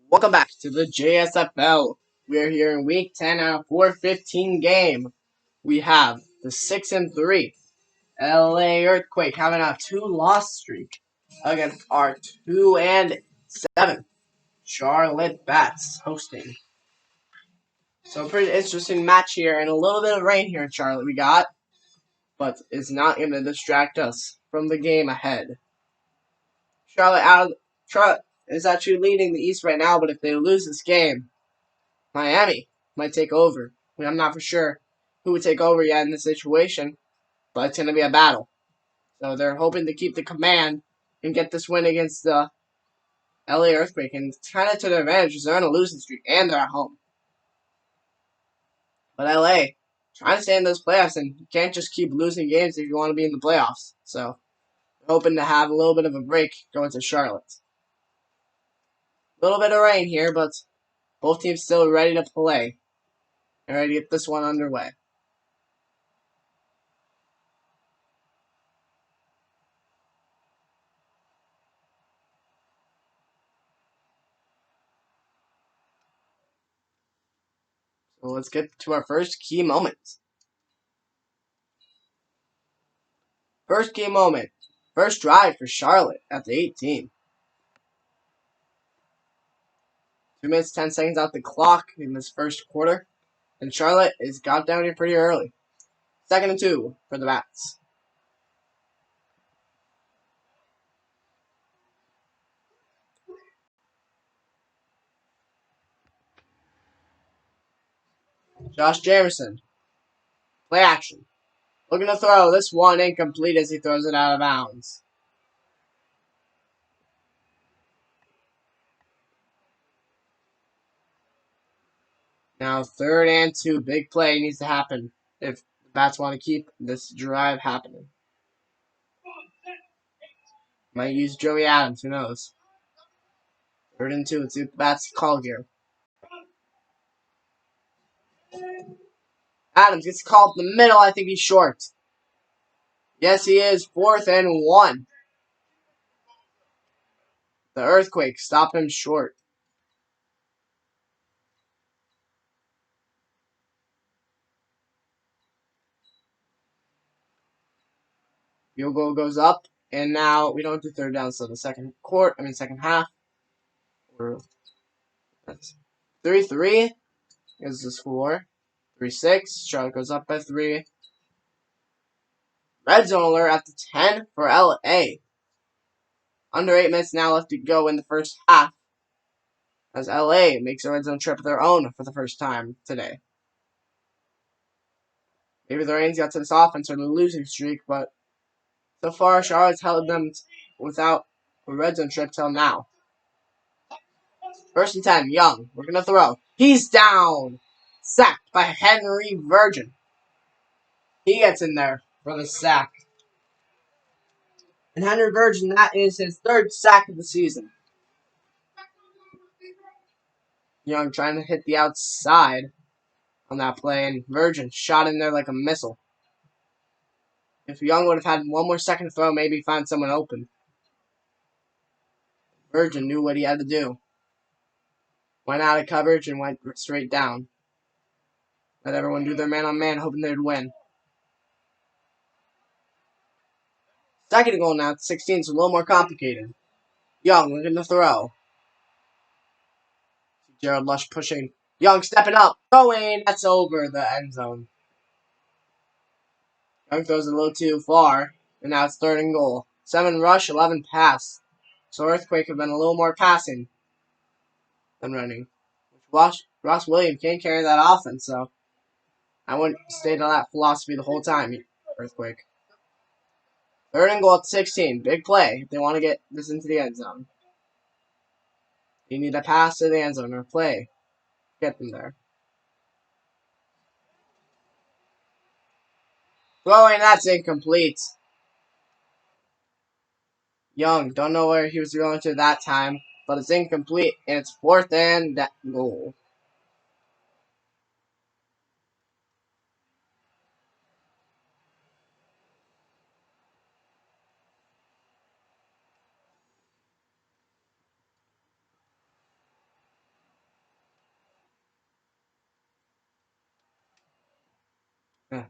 Welcome back to the JSFL. We are here in Week 10 out of 4-15 game. We have the 6-3 LA Earthquake having a 2-loss streak against our 2-7 Charlotte Bats hosting. So a pretty interesting match here, and a little bit of rain here in Charlotte we got, but it's not going to distract us from the game ahead. Charlotte is actually leading the East right now, but if they lose this game, Miami might take over. I'm not for sure who would take over yet in this situation, but it's going to be a battle. So they're hoping to keep the command and get this win against the LA Earthquake, and it's kind of to their advantage because they're on a losing streak and they're at home. But LA trying to stay in those playoffs, and you can't just keep losing games if you want to be in the playoffs. So they're hoping to have a little bit of a break going to Charlotte. A little bit of rain here, but both teams still ready to play and ready to get this one underway. So let's get to our first key moment. First key moment. First drive for Charlotte at the 18. 2 minutes, 10 seconds out the clock in this first quarter. And Charlotte is got down here pretty early. 2nd and 2 for the Bats. Josh Jamerson. Play action. Looking to throw. This one incomplete as he throws it out of bounds. Now 3rd and 2. Big play needs to happen if the Bats want to keep this drive happening. Might use Joey Adams. Who knows? 3rd and 2. Let's see what the Bats call here. Adams gets called in the middle. I think he's short. Yes, he is. 4th and 1. The Earthquake stop him short. Field goal goes up, and now we don't do 3rd down, so the second half. That's 3-3 is the score. 3-6. Charlotte goes up by 3. Red zone alert at the 10 for LA. Under 8 minutes now left to go in the first half, as LA makes a red zone trip of their own for the first time today. Maybe the Rains got to this offense or the losing streak, but so far Charlotte's held them without a red zone trip till now. 1st and 10, Young. We're going to throw. He's down. Sacked by Henry Virgin. He gets in there for the sack. And Henry Virgin, that is his 3rd sack of the season. Young trying to hit the outside on that play, and Virgin shot in there like a missile. If Young would have had one more second to throw, maybe find someone open. Virgin knew what he had to do. Went out of coverage and went straight down. Let everyone do their man-on-man, hoping they'd win. 2nd and goal now at 16, so a little more complicated. Young looking to throw. Gerald Lush pushing. Young stepping up. Throwing. That's over the end zone. Young throws it a little too far, and now it's 3rd and goal. 7 rush, 11 pass. So Earthquake have been a little more passing than running. Ross Williams can't carry that offense, so I wouldn't stay to that philosophy the whole time, Earthquake. 3rd and goal at 16. Big play if they want to get this into the end zone. You need a pass to the end zone or play. Get them there. Throwing, that's incomplete. Young, don't know where he was going to that time, but it's incomplete, and it's 4th and goal.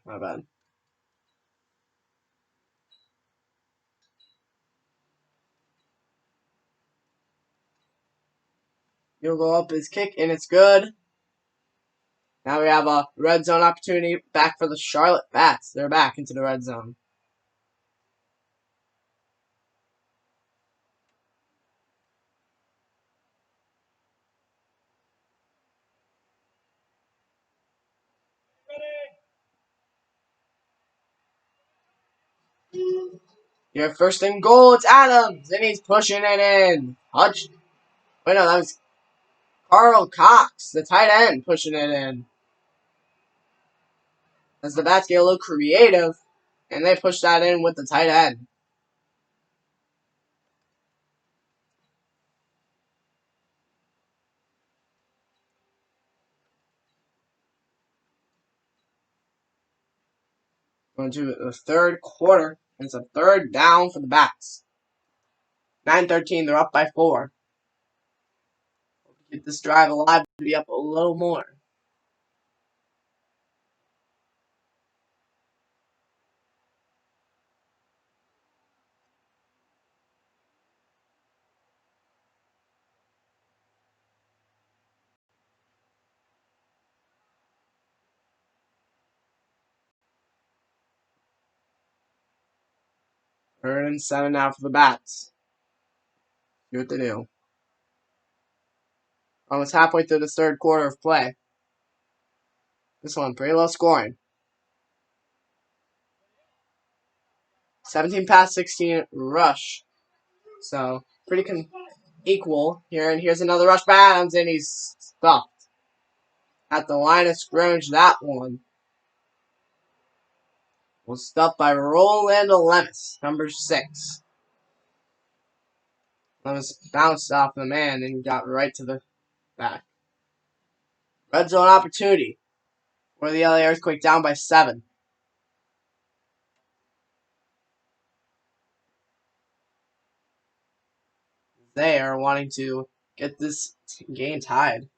My bad. You'll go up his kick, and it's good. Now we have a red zone opportunity back for the Charlotte Bats. They're back into the red zone. Your first and goal, it's Adams, and he's pushing it in. Wait, no, that was Carl Cox, the tight end, pushing it in. As the Bats get a little creative, and they push that in with the tight end. Going to the third quarter. It's a third down for the Bats. 9-13, they're up by 4. Get this drive alive to be up a little more. Third and 7 now for the Bats. See what they do. Almost halfway through the third quarter of play. This one pretty low scoring. 17 pass, 16 rush. So pretty equal here. And here's another rush by Adams, and he's stuffed at the line of scrimmage. That one was stuffed by Roland Lemus, number 6. Lemus bounced off the man and got right to the back. Red zone opportunity for the LA Earthquake, down by 7. They are wanting to get this game tied.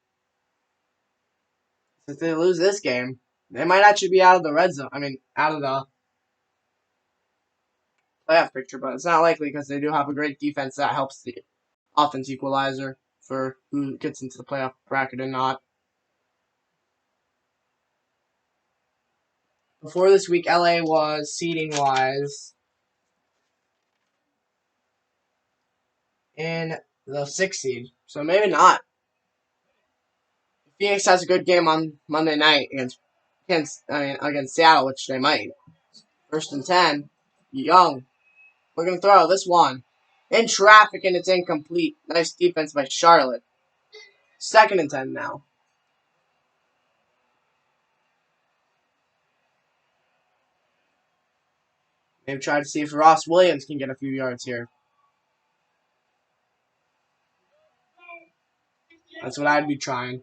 If they lose this game, they might actually be out of the red zone. I mean, out of the playoff picture, but it's not likely because they do have a great defense that helps the offense equalizer for who gets into the playoff bracket and not. Before this week, LA was seeding-wise in the 6th seed, so maybe not. Phoenix has a good game on Monday night against Seattle, which they might. 1st and 10, Young. We're going to throw this one. In traffic, and it's incomplete. Nice defense by Charlotte. 2nd and 10 now. Maybe try to see if Ross Williams can get a few yards here. That's what I'd be trying.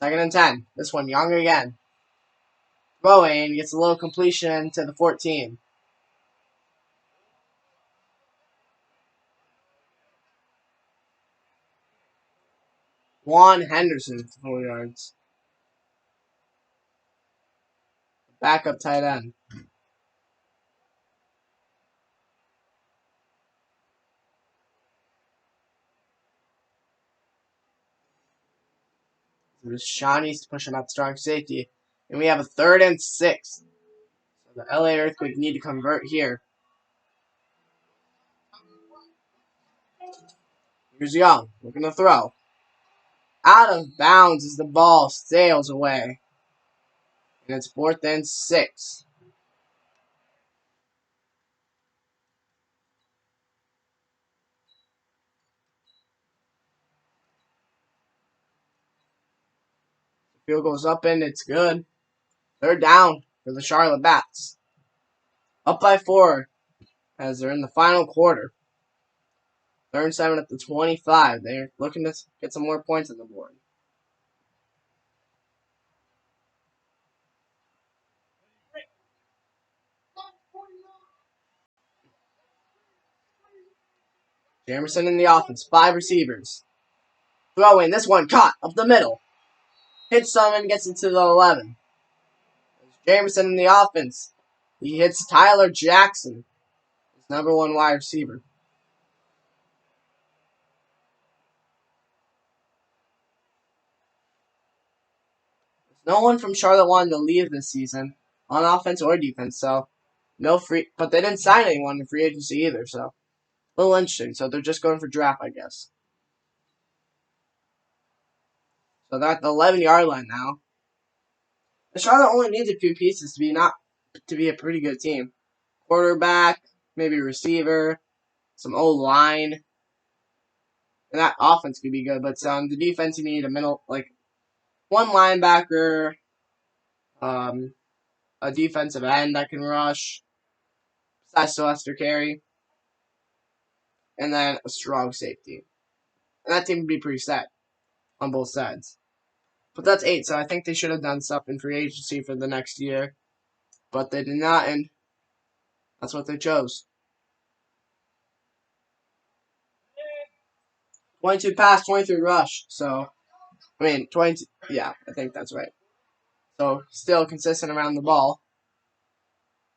2nd and 10. This one, Young again. Throwing, gets a little completion to the 14. Juan Henderson, 4 yards. Backup tight end. There's Shawnee's to push him out strong safety. And we have a 3rd and 6. So the LA Earthquake need to convert here. Here's Young, looking to throw. Out of bounds as the ball sails away. And it's 4th and 6. Field goes up and it's good. 3rd down for the Charlotte Bats. Up by 4 as they're in the final quarter. 3rd and 7 at the 25. They're looking to get some more points on the board. Jamerson in the offense. 5 receivers. Throwing. This one caught up the middle. Hits some and gets into the 11. Jameson in the offense. He hits Tyler Jackson, his #1 wide receiver. No one from Charlotte wanted to leave this season on offense or defense, so no free. But they didn't sign anyone in free agency either, so a little interesting. So they're just going for draft, I guess. So they're at the 11-yard line now. And Charlotte only needs a few pieces to be a pretty good team. Quarterback, maybe receiver, some old line, and that offense could be good. But the defense, you need a middle, like one linebacker, a defensive end that can rush, besides Sylvester Carey, and then a strong safety. And that team would be pretty set on both sides. But that's 8, so I think they should have done stuff in free agency for the next year. But they did not, and that's what they chose. 22 pass, 23 rush. So, 22, yeah, I think that's right. So, still consistent around the ball.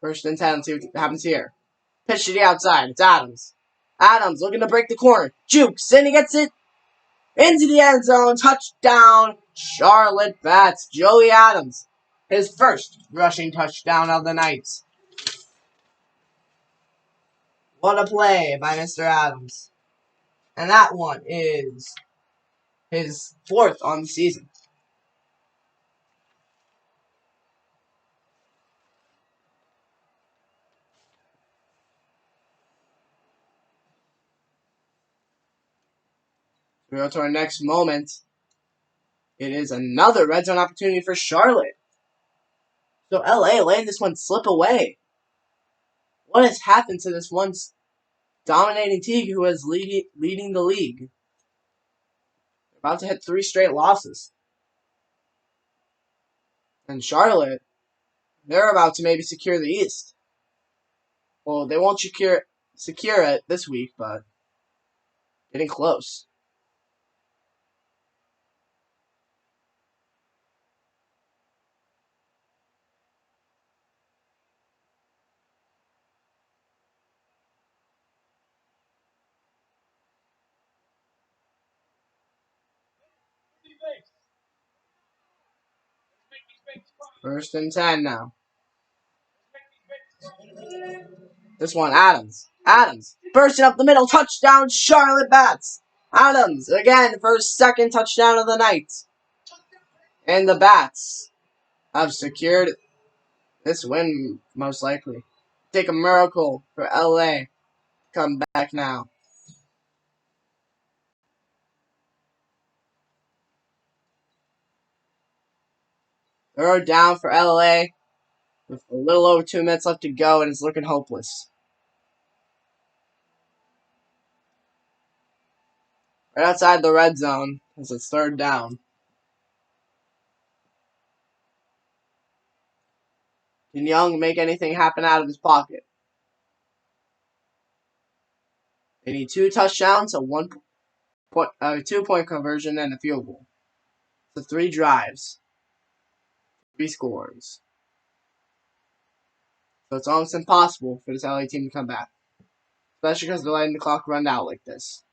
1st and 10, see what happens here. Pitch to the outside, it's Adams. Adams looking to break the corner. Jukes, and he gets it into the end zone. Touchdown, Charlotte Bats. Joey Adams, his first rushing touchdown of the night. What a play by Mr. Adams. And that one is his 4th on the season. We go to our next moment. It is another red zone opportunity for Charlotte. So LA letting this one slip away. What has happened to this once dominating team who is leading the league? They're about to hit 3 straight losses. And Charlotte, they're about to maybe secure the East. Well, they won't secure it this week, but getting close. First and 10 now. This one, Adams. Adams, bursting up the middle, touchdown, Charlotte Bats. Adams, again, for his 2nd touchdown of the night. And the Bats have secured this win, most likely. Take a miracle for LA. Come back now. They're down for LA with a little over 2 minutes left to go, and it's looking hopeless. Right outside the red zone as it's 3rd down. Can Young make anything happen out of his pocket? They need 2 touchdowns, a 2-point conversion, and a field goal. So 3 drives, 3 scores. So it's almost impossible for this LA team to come back, especially because they're letting the clock run out like this.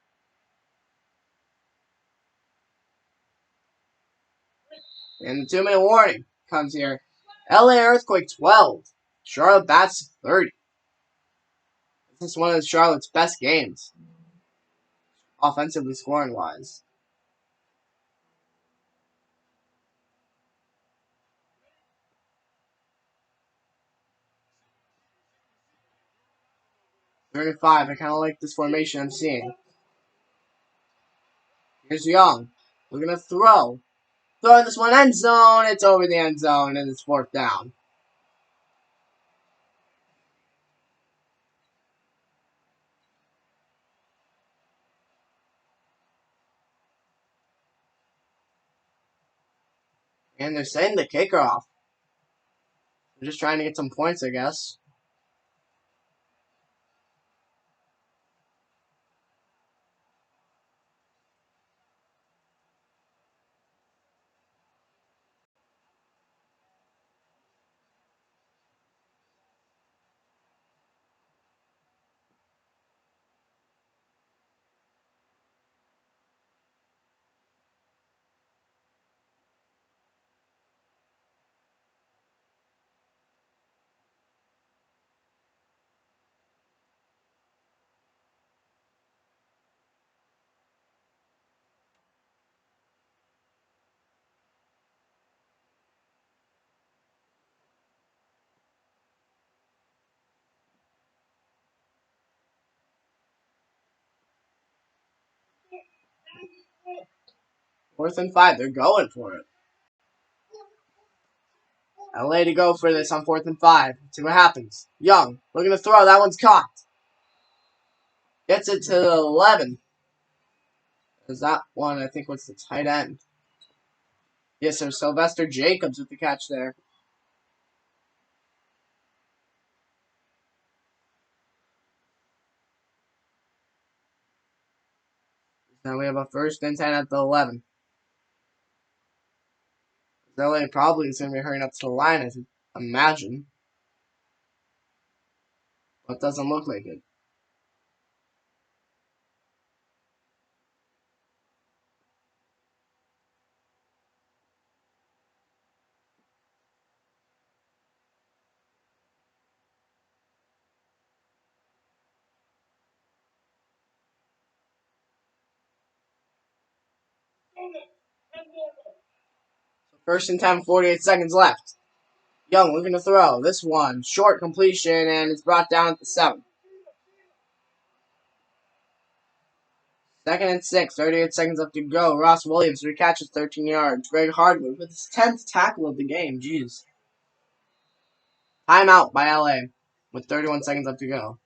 And the 2-minute warning comes here. LA Earthquake 12, Charlotte Bats 30. This is one of Charlotte's best games, offensively scoring wise. Third and 5. I kind of like this formation I'm seeing. Here's Young. Looking to throw. Throwing this one end zone. It's over the end zone, and it's 4th down. And they're setting the kicker off. They're just trying to get some points, I guess. 4th and 5. They're going for it. LA to go for this on 4th and 5. See what happens. Young looking to throw. That one's caught. Gets it to the 11. Is that one, I think, was the tight end. Yes, sir. Sylvester Jacobs with the catch there. Now we have a 1st and 10 at the 11. LA probably is going to be hurrying up to the line, I imagine. But it doesn't look like it. So 1st and 10, 48 seconds left. Young looking to throw. This one, short completion, and it's brought down at the 7. 2nd and 6, 38 seconds left to go. Ross Williams recatches 13 yards. Greg Hardwood with his 10th tackle of the game. Jeez. Timeout by LA with 31 seconds left to go.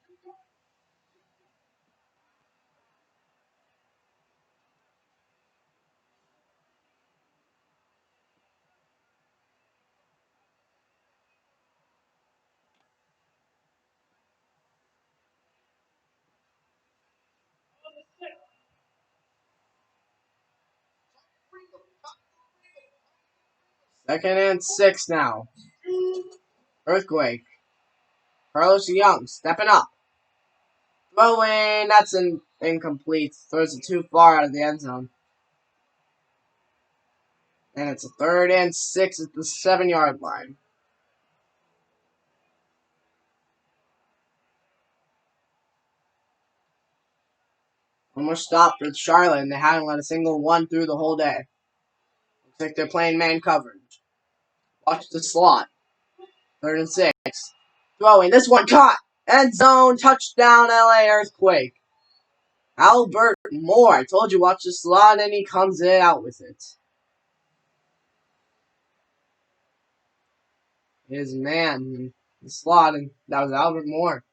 Second and 6 now. Eatrhquake. Carlos Young stepping up. Throwing. That's incomplete. Throws it too far out of the end zone. And it's a 3rd and 6 at the 7-yard line. One more stop for Charlotte, and they haven't let a single one through the whole day. Looks like they're playing man coverage. Watch the slot. 3rd and 6. Throwing. This one caught. End zone. Touchdown, LA Eatrhquake. Albert Moore. I told you, watch the slot, and he comes in out with it. His man in the slot, and that was Albert Moore.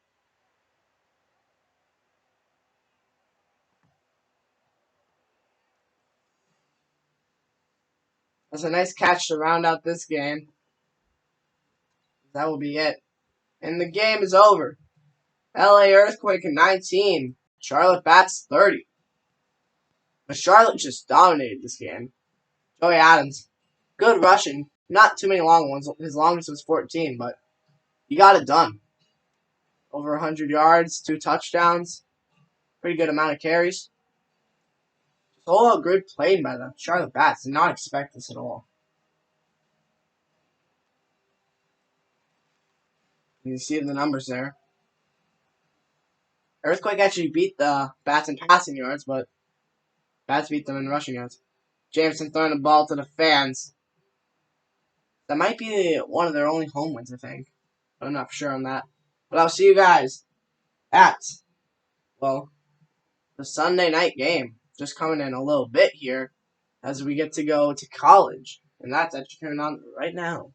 That's a nice catch to round out this game. That will be it. And the game is over. LA Eatrhquake at 19. Charlotte Bats 30. But Charlotte just dominated this game. Joey Adams, good rushing. Not too many long ones. His longest was 14, but he got it done. Over 100 yards, 2 touchdowns. Pretty good amount of carries. Just all good played by the Charlotte Bats. Did not expect this at all. You can see the numbers there. Eatrhquake actually beat the Bats in passing yards, but Bats beat them in rushing yards. Jameson throwing the ball to the fans. That might be one of their only home wins, I think. I'm not sure on that. But I'll see you guys at, well, the Sunday night game. Just coming in a little bit here as we get to go to college. And that's actually turning on right now.